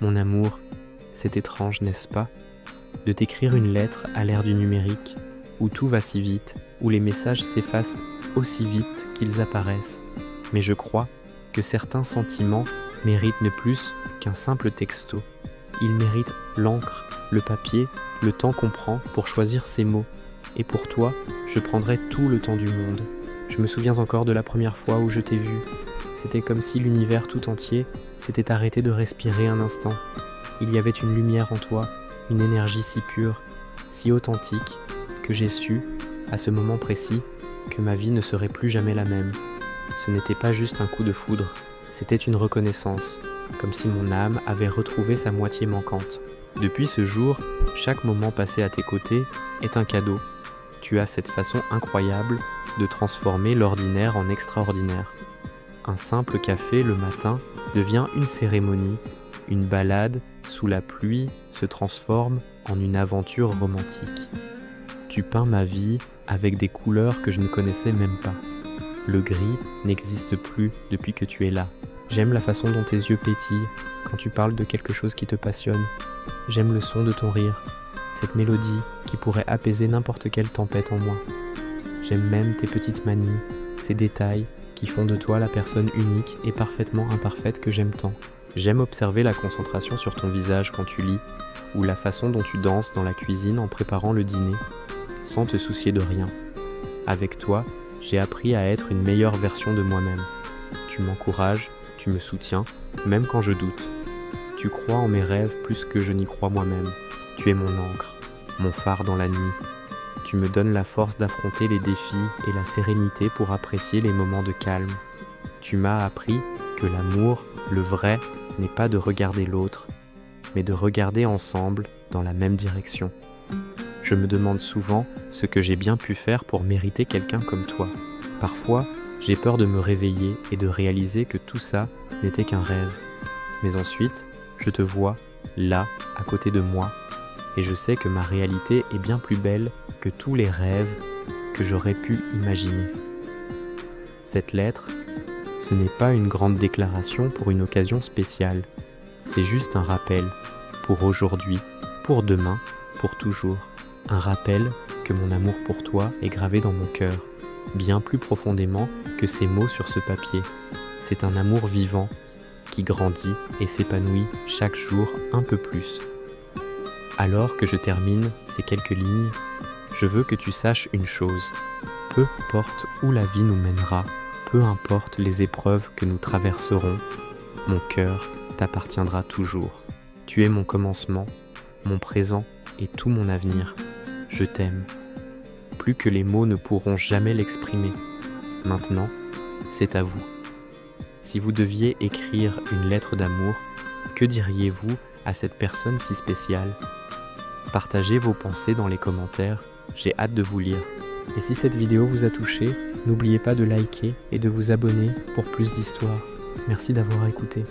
Mon amour, c'est étrange, n'est-ce pas, de t'écrire une lettre à l'ère du numérique, où tout va si vite, où les messages s'effacent aussi vite qu'ils apparaissent. Mais je crois que certains sentiments méritent ne plus qu'un simple texto. Ils méritent l'encre, le papier, le temps qu'on prend pour choisir ces mots. Et pour toi, je prendrai tout le temps du monde. Je me souviens encore de la première fois où je t'ai vu. C'était comme si l'univers tout entier s'était arrêté de respirer un instant. Il y avait une lumière en toi, une énergie si pure, si authentique, que j'ai su, à ce moment précis, que ma vie ne serait plus jamais la même. Ce n'était pas juste un coup de foudre, c'était une reconnaissance, comme si mon âme avait retrouvé sa moitié manquante. Depuis ce jour, chaque moment passé à tes côtés est un cadeau. Tu as cette façon incroyable de transformer l'ordinaire en extraordinaire. Un simple café le matin devient une cérémonie, une balade sous la pluie se transforme en une aventure romantique. Tu peins ma vie avec des couleurs que je ne connaissais même pas. Le gris n'existe plus depuis que tu es là. J'aime la façon dont tes yeux pétillent quand tu parles de quelque chose qui te passionne. J'aime le son de ton rire, cette mélodie qui pourrait apaiser n'importe quelle tempête en moi. J'aime même tes petites manies, ces détails qui font de toi la personne unique et parfaitement imparfaite que j'aime tant. J'aime observer la concentration sur ton visage quand tu lis, ou la façon dont tu danses dans la cuisine en préparant le dîner, sans te soucier de rien. Avec toi, j'ai appris à être une meilleure version de moi-même. Tu m'encourages, tu me soutiens, même quand je doute. Tu crois en mes rêves plus que je n'y crois moi-même. Tu es mon encre, mon phare dans la nuit. Tu me donnes la force d'affronter les défis et la sérénité pour apprécier les moments de calme. Tu m'as appris que l'amour, le vrai, n'est pas de regarder l'autre, mais de regarder ensemble dans la même direction. Je me demande souvent ce que j'ai bien pu faire pour mériter quelqu'un comme toi. Parfois, j'ai peur de me réveiller et de réaliser que tout ça n'était qu'un rêve. Mais ensuite, je te vois, là, à côté de moi, et je sais que ma réalité est bien plus belle que tous les rêves que j'aurais pu imaginer. Cette lettre, ce n'est pas une grande déclaration pour une occasion spéciale. C'est juste un rappel, pour aujourd'hui, pour demain, pour toujours. Un rappel que mon amour pour toi est gravé dans mon cœur, bien plus profondément que ces mots sur ce papier. C'est un amour vivant, qui grandit et s'épanouit chaque jour un peu plus. Alors que je termine ces quelques lignes, je veux que tu saches une chose. Peu importe où la vie nous mènera, peu importe les épreuves que nous traverserons, mon cœur t'appartiendra toujours. Tu es mon commencement, mon présent et tout mon avenir. Je t'aime. Plus que les mots ne pourront jamais l'exprimer. Maintenant, c'est à vous. Si vous deviez écrire une lettre d'amour, que diriez-vous à cette personne si spéciale ? Partagez vos pensées dans les commentaires, j'ai hâte de vous lire. Et si cette vidéo vous a touché, n'oubliez pas de liker et de vous abonner pour plus d'histoires. Merci d'avoir écouté.